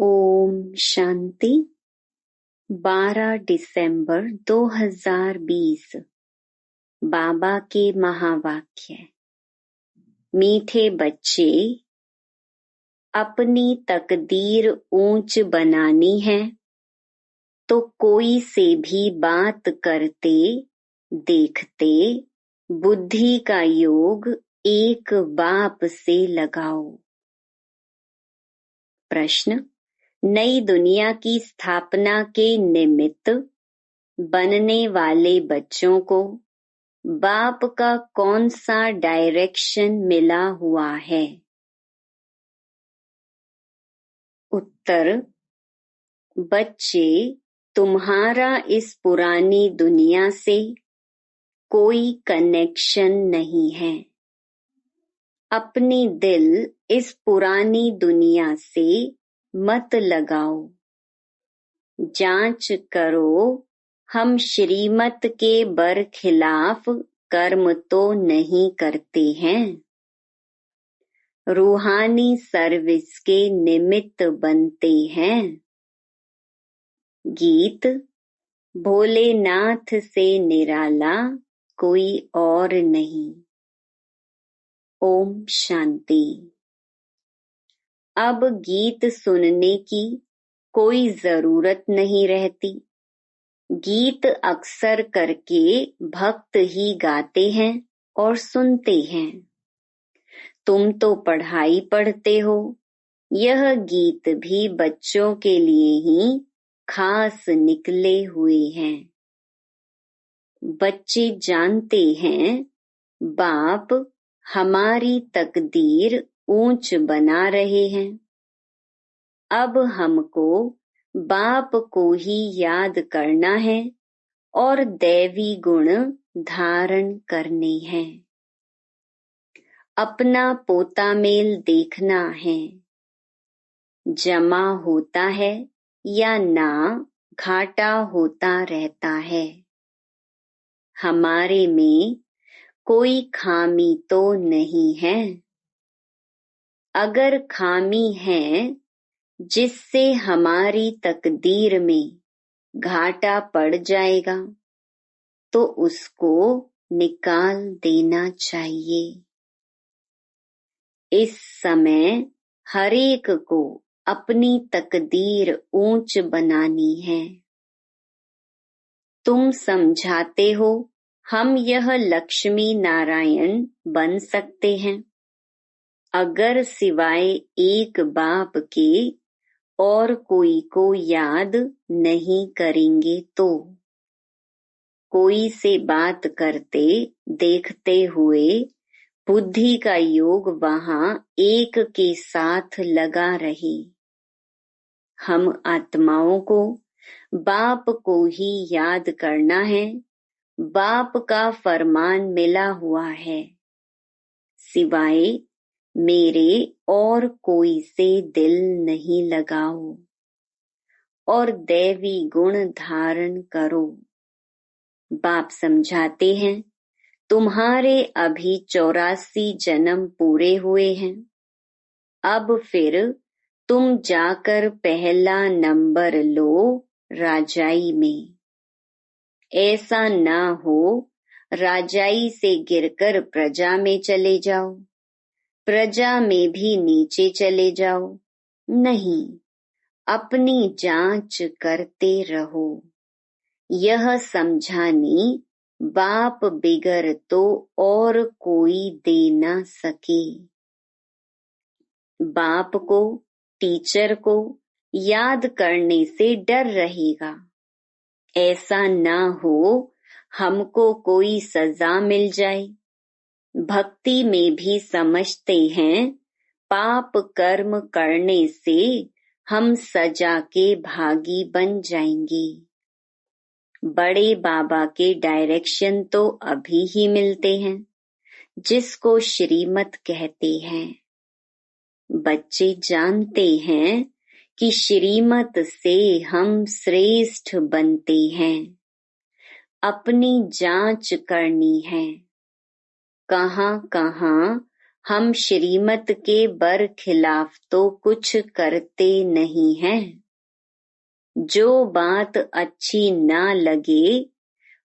ओम शांति। 12 दिसंबर 2020। बाबा के महावाक्य। मीठे बच्चे, अपनी तकदीर ऊंच बनानी है तो कोई से भी बात करते देखते बुद्धि का योग एक बाप से लगाओ। प्रश्न। नई दुनिया की स्थापना के निमित्त बनने वाले बच्चों को बाप का कौन सा डायरेक्शन मिला हुआ है? उत्तर। बच्चे, तुम्हारा इस पुरानी दुनिया से कोई कनेक्शन नहीं है। अपनी दिल इस पुरानी दुनिया से मत लगाओ। जांच करो, हम श्रीमत के बरखिलाफ कर्म तो नहीं करते हैं। रूहानी सर्विस के निमित्त बनते हैं। गीत। भोलेनाथ से निराला कोई और नहीं। ओम शांति। अब गीत सुनने की कोई जरूरत नहीं रहती। गीत अक्सर करके भक्त ही गाते हैं और सुनते हैं। तुम तो पढ़ाई पढ़ते हो, यह गीत भी बच्चों के लिए ही खास निकले हुए हैं। बच्चे जानते हैं बाप हमारी तकदीर ऊंच बना रहे हैं। अब हमको बाप को ही याद करना है और दैवी गुण धारण करने हैं। अपना पोता मेल देखना है। जमा होता है या ना घाटा होता रहता है। हमारे में कोई खामी तो नहीं है। अगर खामी है जिससे हमारी तकदीर में घाटा पड़ जाएगा तो उसको निकाल देना चाहिए। इस समय हरेक को अपनी तकदीर ऊंच बनानी है। तुम समझाते हो हम यह लक्ष्मी नारायण बन सकते हैं अगर सिवाय एक बाप के और कोई को याद नहीं करेंगे तो। कोई से बात करते देखते हुए बुद्धि का योग वहां एक के साथ लगा रहे। हम आत्माओं को बाप को ही याद करना है। बाप का फरमान मिला हुआ है, सिवाय मेरे और कोई से दिल नहीं लगाओ और दैवी गुण धारण करो। बाप समझाते हैं तुम्हारे अभी 84 जन्म पूरे हुए हैं। अब फिर तुम जाकर पहला नंबर लो राजाई में। ऐसा ना हो राजाई से गिरकर प्रजा में चले जाओ, प्रजा में भी नीचे चले जाओ। नहीं, अपनी जांच करते रहो। यह समझानी बाप बिगर तो और कोई दे ना सके। बाप को, टीचर को याद करने से डर रहेगा। ऐसा ना हो हमको कोई सजा मिल जाए। भक्ति में भी समझते हैं पाप कर्म करने से हम सजा के भागी बन जाएंगे। बड़े बाबा के डायरेक्शन तो अभी ही मिलते हैं, जिसको श्रीमत कहते हैं। बच्चे जानते हैं कि श्रीमत से हम श्रेष्ठ बनते हैं। अपनी जांच करनी है। कहाँ कहाँ हम श्रीमत के बरखिलाफ तो कुछ करते नहीं हैं। जो बात अच्छी ना लगे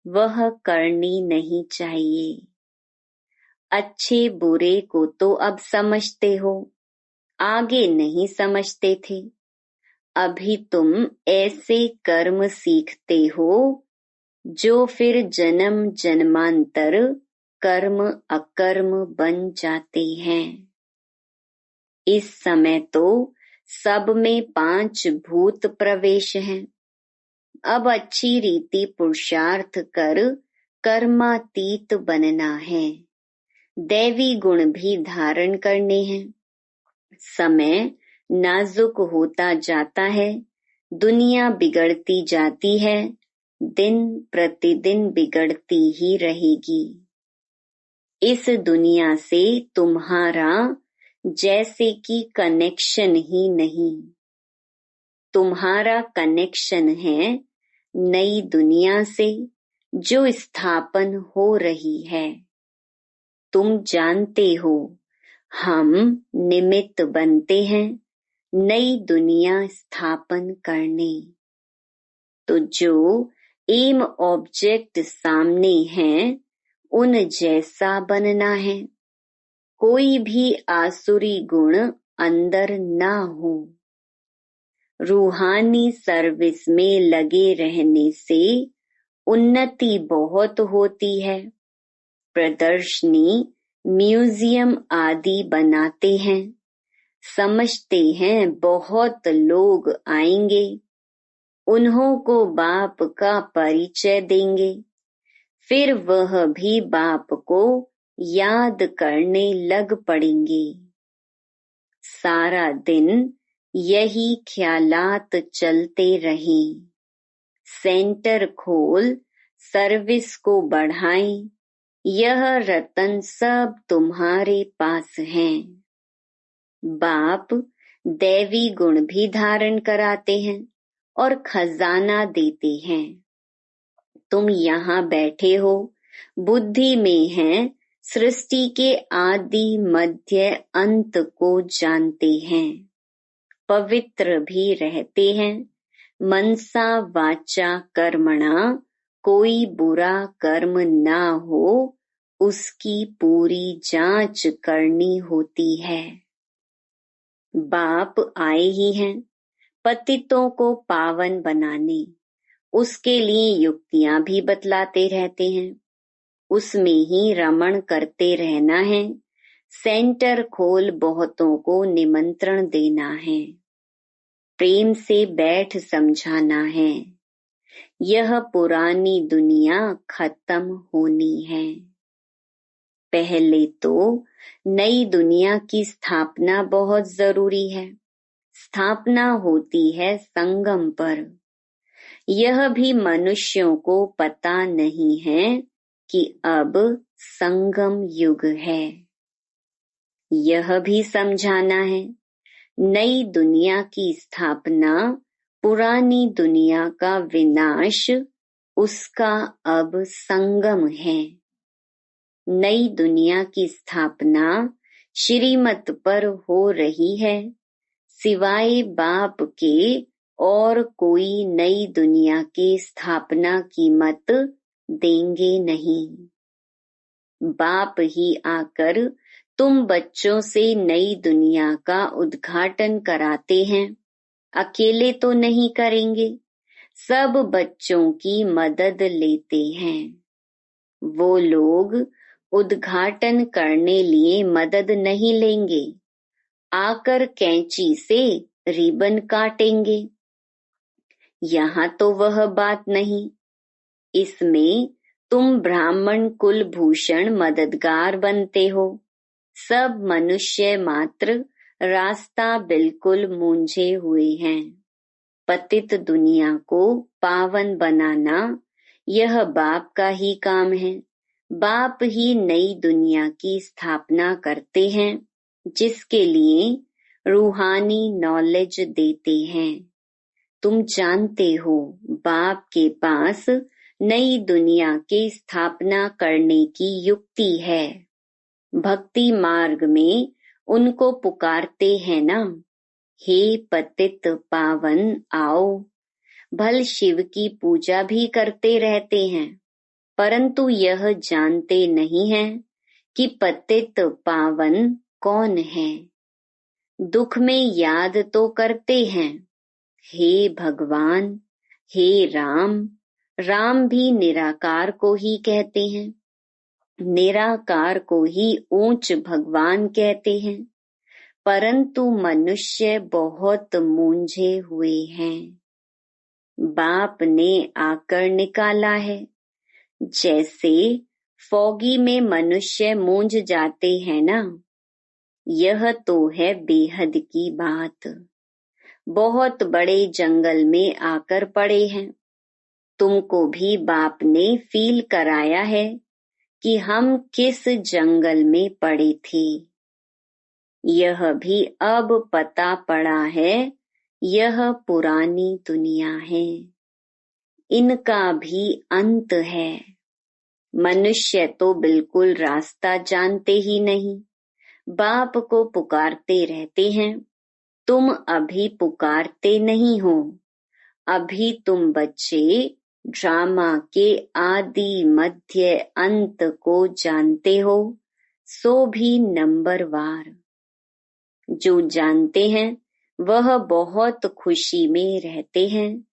वह करनी नहीं चाहिए। अच्छे बुरे को तो अब समझते हो, आगे नहीं समझते थे। अभी तुम ऐसे कर्म सीखते हो जो फिर जन्म जन्मांतर कर्म अकर्म बन जाते हैं। इस समय तो सब में 5 भूत प्रवेश हैं। अब अच्छी रीति पुरुषार्थ कर कर्मातीत बनना है। दैवी गुण भी धारण करने हैं। समय नाजुक होता जाता है, दुनिया बिगड़ती जाती है, दिन प्रतिदिन बिगड़ती ही रहेगी। इस दुनिया से तुम्हारा जैसे कि कनेक्शन ही नहीं। तुम्हारा कनेक्शन है नई दुनिया से जो स्थापन हो रही है। तुम जानते हो हम निमित्त बनते हैं नई दुनिया स्थापन करने। तो जो एम ऑब्जेक्ट सामने हैं उन जैसा बनना है। कोई भी आसुरी गुण अंदर ना हो। रूहानी सर्विस में लगे रहने से उन्नति बहुत होती है। प्रदर्शनी, म्यूजियम आदि बनाते हैं। समझते हैं बहुत लोग आएंगे, उन्हों को बाप का परिचय देंगे। फिर वह भी बाप को याद करने लग पड़ेंगे। सारा दिन यही ख्यालात चलते रहें। सेंटर खोल सर्विस को बढ़ाएं। यह रतन सब तुम्हारे पास हैं। बाप दैवी गुण भी धारण कराते हैं और खजाना देते हैं। तुम यहाँ बैठे हो, बुद्धि में है, सृष्टि के आदि मध्य अंत को जानते हैं। पवित्र भी रहते हैं। मनसा वाचा कर्मणा कोई बुरा कर्म ना हो उसकी पूरी जांच करनी होती है। बाप आए ही हैं पतितों को पावन बनाने। उसके लिए युक्तियां भी बतलाते रहते हैं। उसमें ही रमण करते रहना है। सेंटर खोल बहुतों को निमंत्रण देना है। प्रेम से बैठ समझाना है। यह पुरानी दुनिया खत्म होनी है। पहले तो नई दुनिया की स्थापना बहुत जरूरी है। स्थापना होती है संगम पर। यह भी मनुष्यों को पता नहीं है कि अब संगम युग है। यह भी समझाना है नई दुनिया की स्थापना, पुरानी दुनिया का विनाश, उसका अब संगम है। नई दुनिया की स्थापना श्रीमत पर हो रही है। सिवाय बाप के और कोई नई दुनिया की स्थापना की मत देंगे नहीं। बाप ही आकर तुम बच्चों से नई दुनिया का उद्घाटन कराते हैं। अकेले तो नहीं करेंगे, सब बच्चों की मदद लेते हैं। वो लोग उद्घाटन करने लिए मदद नहीं लेंगे, आकर कैंची से रिबन काटेंगे। यहाँ तो वह बात नहीं। इसमें तुम ब्राह्मण कुलभूषण मददगार बनते हो। सब मनुष्य मात्र रास्ता बिल्कुल मूंझे हुए हैं। पतित दुनिया को पावन बनाना यह बाप का ही काम है। बाप ही नई दुनिया की स्थापना करते हैं, जिसके लिए रूहानी नॉलेज देते हैं। तुम जानते हो बाप के पास नई दुनिया की स्थापना करने की युक्ति है। भक्ति मार्ग में उनको पुकारते हैं ना, हे पतित पावन आओ। भल शिव की पूजा भी करते रहते हैं, परंतु यह जानते नहीं हैं कि पतित पावन कौन है। दुख में याद तो करते हैं, हे भगवान, हे राम। राम भी निराकार को ही कहते हैं, निराकार को ही ऊंच भगवान कहते हैं, परंतु मनुष्य बहुत मूंझे हुए हैं। बाप ने आकर निकाला है। जैसे फौगी में मनुष्य मूंझ जाते हैं ना, यह तो है बेहद की बात। बहुत बड़े जंगल में आकर पड़े हैं। तुमको भी बाप ने फील कराया है कि हम किस जंगल में पड़े थे। यह भी अब पता पड़ा है, यह पुरानी दुनिया है, इनका भी अंत है। मनुष्य तो बिल्कुल रास्ता जानते ही नहीं, बाप को पुकारते रहते हैं। तुम अभी पुकारते नहीं हो, अभी तुम बच्चे ड्रामा के आदि मध्य अंत को जानते हो, सो भी नंबरवार। जो जानते हैं वह बहुत खुशी में रहते हैं,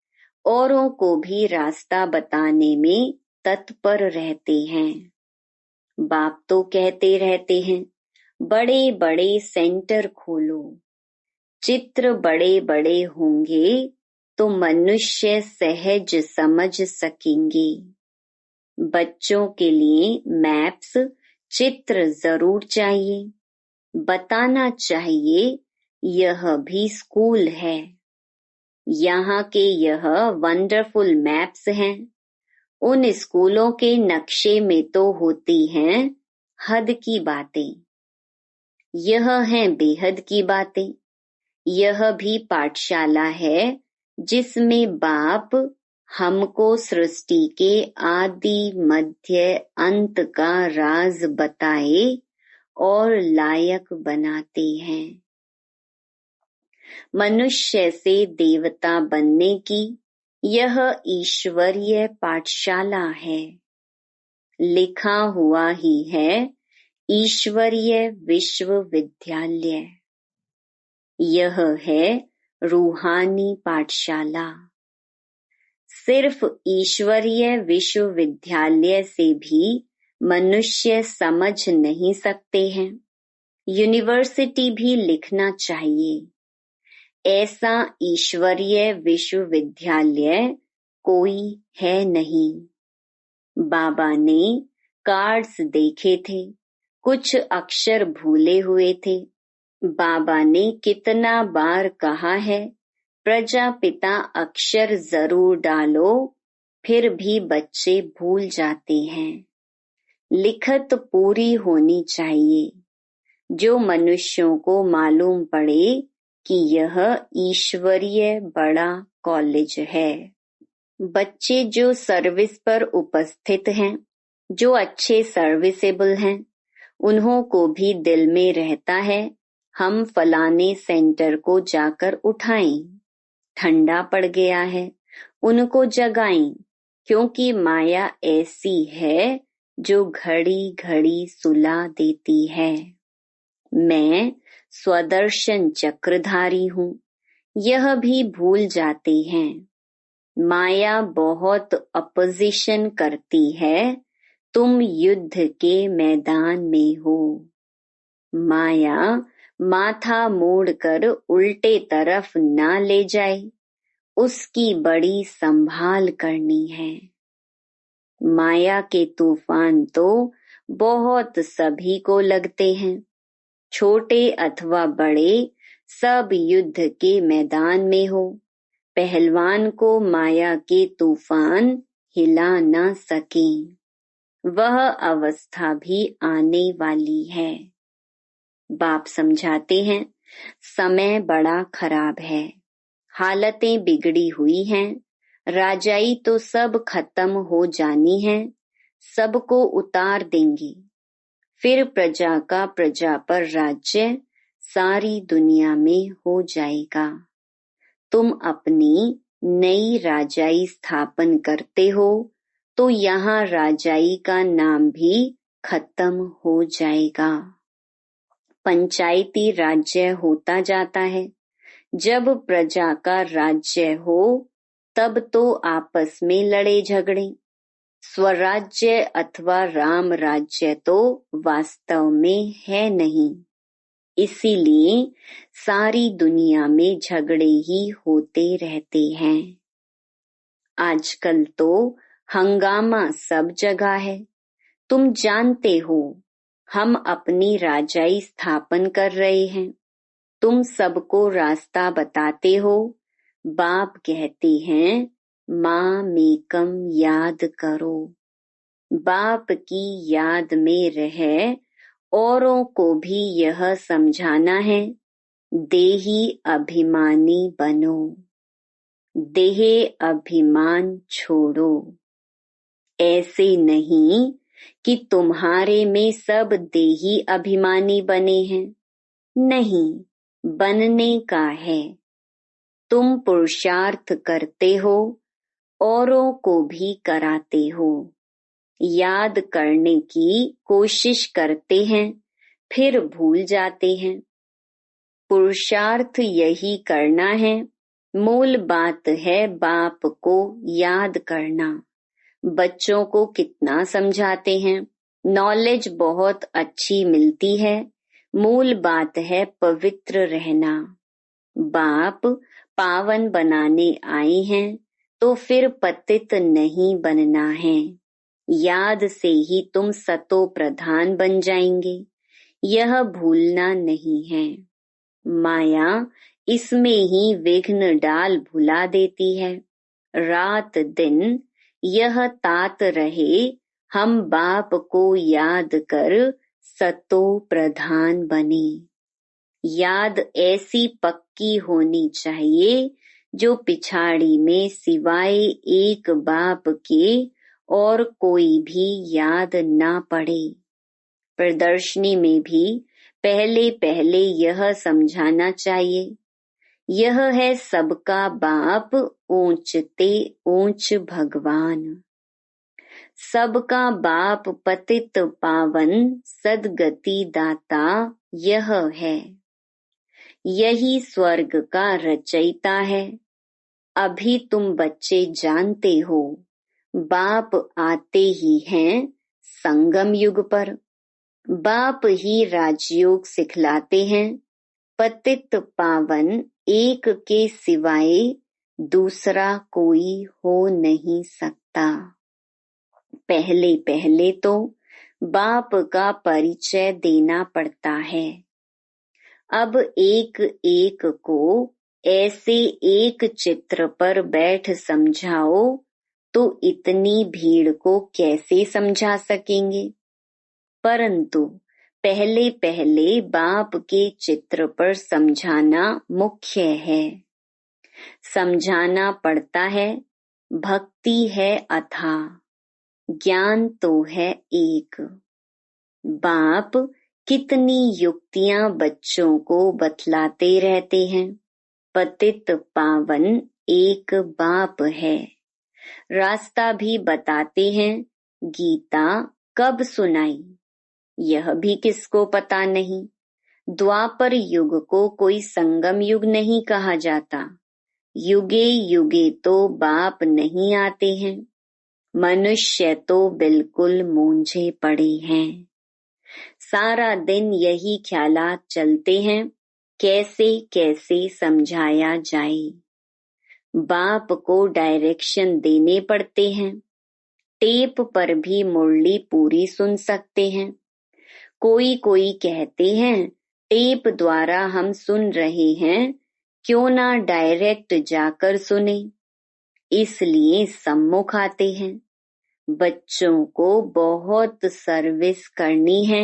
औरों को भी रास्ता बताने में तत्पर रहते हैं। बाप तो कहते रहते हैं, बड़े बड़े सेंटर खोलो। चित्र बड़े बड़े होंगे तो मनुष्य सहज समझ सकेंगे। बच्चों के लिए मैप्स, चित्र जरूर चाहिए। बताना चाहिए यह भी स्कूल है। यहाँ के यह वंडरफुल मैप्स हैं। उन स्कूलों के नक्शे में तो होती हैं हद की बातें। यह हैं बेहद की बातें। यह भी पाठशाला है जिसमें बाप हमको सृष्टि के आदि मध्य अंत का राज बताए और लायक बनाते हैं। मनुष्य से देवता बनने की यह ईश्वरीय पाठशाला है। लिखा हुआ ही है ईश्वरीय विश्वविद्यालय। यह है रूहानी पाठशाला। सिर्फ ईश्वरीय विश्वविद्यालय से भी मनुष्य समझ नहीं सकते हैं। यूनिवर्सिटी भी लिखना चाहिए। ऐसा ईश्वरीय विश्वविद्यालय कोई है नहीं। बाबा ने कार्ड्स देखे थे, कुछ अक्षर भूले हुए थे। बाबा ने कितना बार कहा है, प्रजापिता अक्षर जरूर डालो, फिर भी बच्चे भूल जाते हैं। लिखत पूरी होनी चाहिए, जो मनुष्यों को मालूम पड़े कि यह ईश्वरीय बड़ा कॉलेज है। बच्चे जो सर्विस पर उपस्थित हैं, जो अच्छे सर्विसेबल हैं, उन्हों को भी दिल में रहता है हम फलाने सेंटर को जाकर उठाएं। ठंडा पड़ गया है, उनको जगाएं, क्योंकि माया ऐसी है जो घड़ी घड़ी सुला देती है। मैं स्वदर्शन चक्रधारी हूँ, यह भी भूल जाते हैं। माया बहुत अपोजिशन करती है, तुम युद्ध के मैदान में हो। माया माथा मोड़कर उल्टे तरफ ना ले जाए, उसकी बड़ी संभाल करनी है। माया के तूफान तो बहुत सभी को लगते हैं, छोटे अथवा बड़े, सब युद्ध के मैदान में हो। पहलवान को माया के तूफान हिला न सकें, वह अवस्था भी आने वाली है। बाप समझाते हैं, समय बड़ा खराब है, हालतें बिगड़ी हुई हैं, राजाई तो सब खत्म हो जानी है, सबको उतार देंगे, फिर प्रजा का प्रजा पर राज्य सारी दुनिया में हो जाएगा। तुम अपनी नई राजाई स्थापन करते हो तो यहाँ राजाई का नाम भी खत्म हो जाएगा। पंचायती राज्य होता जाता है। जब प्रजा का राज्य हो तब तो आपस में लड़े झगड़े। स्वराज्य अथवा राम राज्य तो वास्तव में है नहीं, इसीलिए सारी दुनिया में झगड़े ही होते रहते हैं। आजकल तो हंगामा सब जगह है। तुम जानते हो हम अपनी राजाई स्थापन कर रहे हैं। तुम सबको रास्ता बताते हो। बाप कहते हैं माँ मेकम याद करो। बाप की याद में रह औरों को भी यह समझाना है, देही अभिमानी बनो, देह अभिमान छोड़ो। ऐसे नहीं कि तुम्हारे में सब देही अभिमानी बने हैं, नहीं, बनने का है। तुम पुरुषार्थ करते हो, औरों को भी कराते हो। याद करने की कोशिश करते हैं, फिर भूल जाते हैं। पुरुषार्थ यही करना है। मूल बात है बाप को याद करना। बच्चों को कितना समझाते हैं, नॉलेज बहुत अच्छी मिलती है। मूल बात है पवित्र रहना। बाप पावन बनाने आए हैं तो फिर पतित नहीं बनना है। याद से ही तुम सतो प्रधान बन जाएंगे, यह भूलना नहीं है। माया इसमें ही विघ्न डाल भुला देती है। रात दिन यह तात रहे हम बाप को याद कर सतो प्रधान बने। याद ऐसी पक्की होनी चाहिए जो पिछाड़ी में सिवाय एक बाप के और कोई भी याद ना पड़े। प्रदर्शनी में भी पहले पहले यह समझाना चाहिए, यह है सबका बाप ऊंचते ऊंच भगवान। सबका बाप पतित पावन सदगति दाता यह है। यही स्वर्ग का रचयिता है। अभी तुम बच्चे जानते हो बाप आते ही हैं संगम युग पर। बाप ही राजयोग सिखलाते हैं। पतित पावन एक के सिवाय दूसरा कोई हो नहीं सकता। पहले पहले तो बाप का परिचय देना पड़ता है। अब एक एक को ऐसे एक चित्र पर बैठ समझाओ तो इतनी भीड़ को कैसे समझा सकेंगे। परंतु पहले पहले बाप के चित्र पर समझाना मुख्य है। समझाना पड़ता है। भक्ति है अथाह, ज्ञान तो है एक। बाप कितनी युक्तियां बच्चों को बतलाते रहते हैं। पतित पावन एक बाप है। रास्ता भी बताते हैं। गीता कब सुनाई यह भी किसको पता नहीं। द्वापर युग को कोई संगम युग नहीं कहा जाता। युगे युगे तो बाप नहीं आते हैं। मनुष्य तो बिल्कुल मूंझे पड़े हैं। सारा दिन यही ख्यालात चलते हैं, कैसे कैसे समझाया जाए। बाप को डायरेक्शन देने पड़ते हैं। टेप पर भी मुरली पूरी सुन सकते हैं। कोई कोई कहते हैं टेप द्वारा हम सुन रहे हैं, क्यों ना डायरेक्ट जाकर सुने। इसलिए सम्मुख आते हैं। बच्चों को बहुत सर्विस करनी है,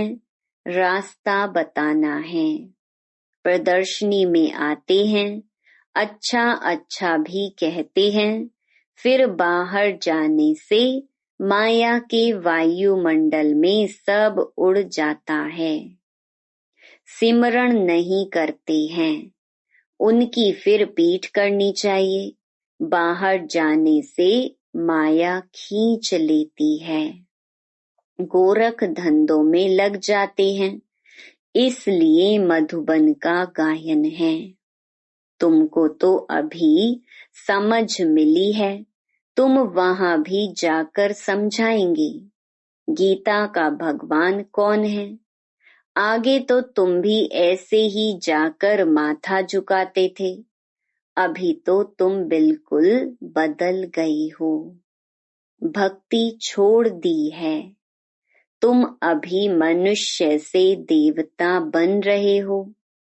रास्ता बताना है। प्रदर्शनी में आते हैं, अच्छा अच्छा भी कहते हैं, फिर बाहर जाने से माया के वायुमंडल में सब उड़ जाता है। सिमरण नहीं करते हैं, उनकी फिर पीठ करनी चाहिए। बाहर जाने से माया खींच लेती है। गोरख धंधों में लग जाते हैं, इसलिए मधुबन का गायन है। तुमको तो अभी समझ मिली है, तुम वहां भी जाकर समझाएंगे गीता का भगवान कौन है। आगे तो तुम भी ऐसे ही जाकर माथा झुकाते थे, अभी तो तुम बिल्कुल बदल गई हो, भक्ति छोड़ दी है। तुम अभी मनुष्य से देवता बन रहे हो।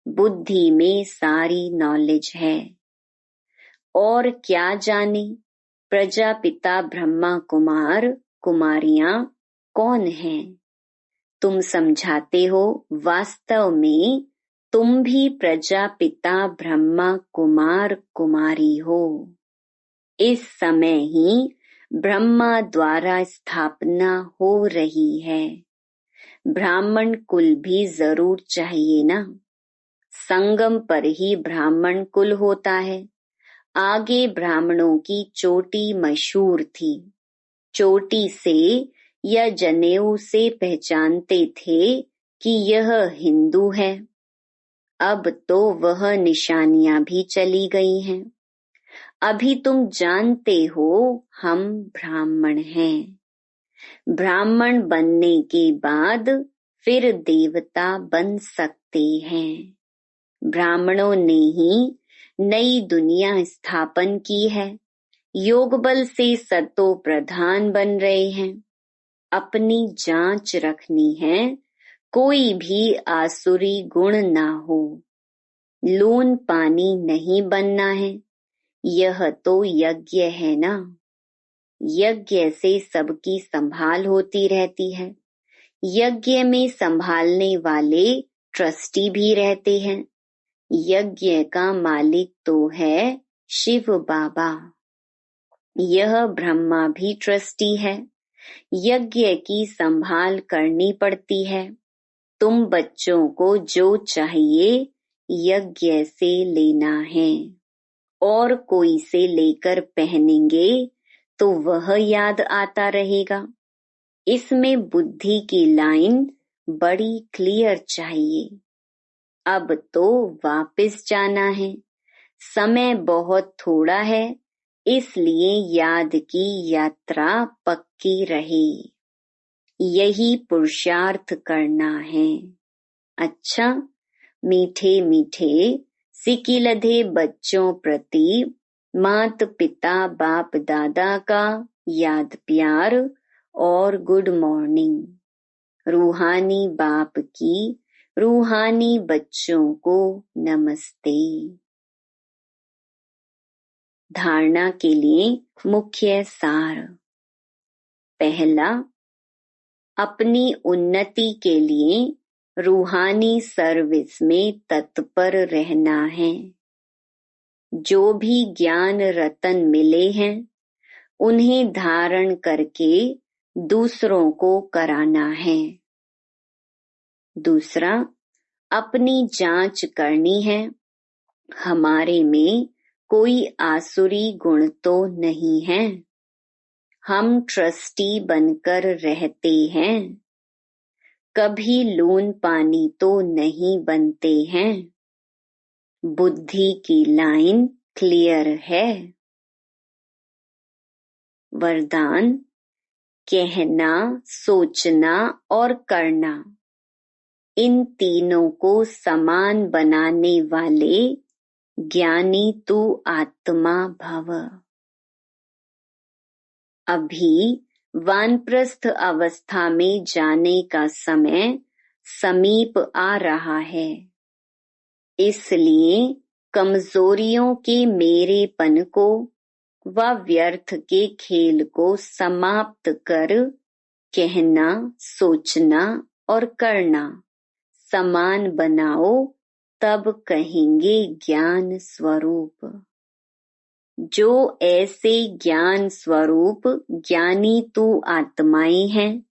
बुद्धि में सारी नॉलेज है। और क्या जाने प्रजापिता ब्रह्मा कुमार कुमारियां कौन हैं। तुम समझाते हो, वास्तव में तुम भी प्रजापिता ब्रह्मा कुमार कुमारी हो। इस समय ही ब्रह्मा द्वारा स्थापना हो रही है। ब्राह्मण कुल भी जरूर चाहिए ना। संगम पर ही ब्राह्मण कुल होता है। आगे ब्राह्मणों की चोटी मशहूर थी। चोटी से या जनेऊ से पहचानते थे कि यह हिंदू है। अब तो वह निशानियां भी चली गई हैं। अभी तुम जानते हो हम ब्राह्मण हैं। ब्राह्मण बनने के बाद फिर देवता बन सकते हैं। ब्राह्मणों ने ही नई दुनिया स्थापन की है। योग बल से सतो प्रधान बन रहे हैं। अपनी जांच रखनी है, कोई भी आसुरी गुण ना हो। लून पानी नहीं बनना है, यह तो यज्ञ है ना। यज्ञ से सबकी संभाल होती रहती है। यज्ञ में संभालने वाले ट्रस्टी भी रहते हैं। यज्ञ का मालिक तो है शिव बाबा। यह ब्रह्मा भी ट्रस्टी है। यज्ञ की संभाल करनी पड़ती है। तुम बच्चों को जो चाहिए यज्ञ से लेना है, और कोई से लेकर पहनेंगे तो वह याद आता रहेगा। इसमें बुद्धि की लाइन बड़ी क्लियर चाहिए। अब तो वापस जाना है। समय बहुत थोड़ा है, इसलिए याद की यात्रा पक्की रहे। यही पुरुषार्थ करना है। अच्छा, मीठे मीठे सिकिलधे बच्चों प्रति मात पिता बाप दादा का याद प्यार और गुड मॉर्निंग। रूहानी बाप की रूहानी बच्चों को नमस्ते। धारणा के लिए मुख्य सार। पहला, अपनी उन्नति के लिए रूहानी सर्विस में तत्पर रहना है। जो भी ज्ञान रतन मिले हैं उन्हें धारण करके दूसरों को कराना है। दूसरा, अपनी जांच करनी है, हमारे में कोई आसुरी गुण तो नहीं है। हम ट्रस्टी बनकर रहते हैं, कभी लून पानी तो नहीं बनते हैं। बुद्धि की लाइन क्लियर है। वरदान, कहना, सोचना और करना, इन तीनों को समान बनाने वाले ज्ञानी तू आत्मा भव। अभी वानप्रस्थ अवस्था में जाने का समय समीप आ रहा है। इसलिए कमजोरियों के मेरेपन को व व्यर्थ के खेल को समाप्त कर कहना, सोचना और करना समान बनाओ, तब कहेंगे ज्ञान स्वरूप। जो ऐसे ज्ञान स्वरूप ज्ञानी तू आत्माएं हैं,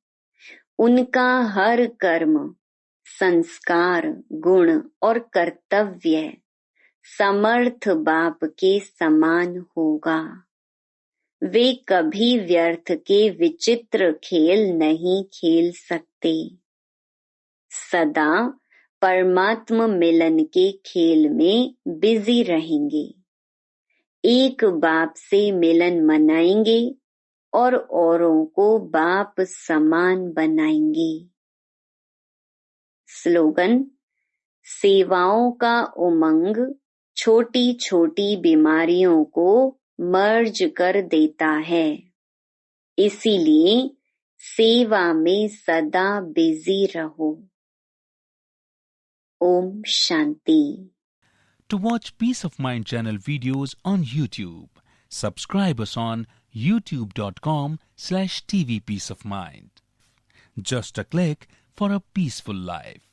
उनका हर कर्म, संस्कार, गुण और कर्तव्य समर्थ बाप के समान होगा। वे कभी व्यर्थ के विचित्र खेल नहीं खेल सकते। सदा परमात्मा मिलन के खेल में बिजी रहेंगे। एक बाप से मिलन मनाएंगे और औरों को बाप समान बनाएंगे। स्लोगन: सेवाओं का उमंग छोटी छोटी बीमारियों को मर्ज कर देता है, इसीलिए सेवा में सदा बिजी रहो। Om Shanti. To watch Peace of Mind channel videos on YouTube, subscribe us on youtube.com/tvpeaceofmind. Just a click for a peaceful life.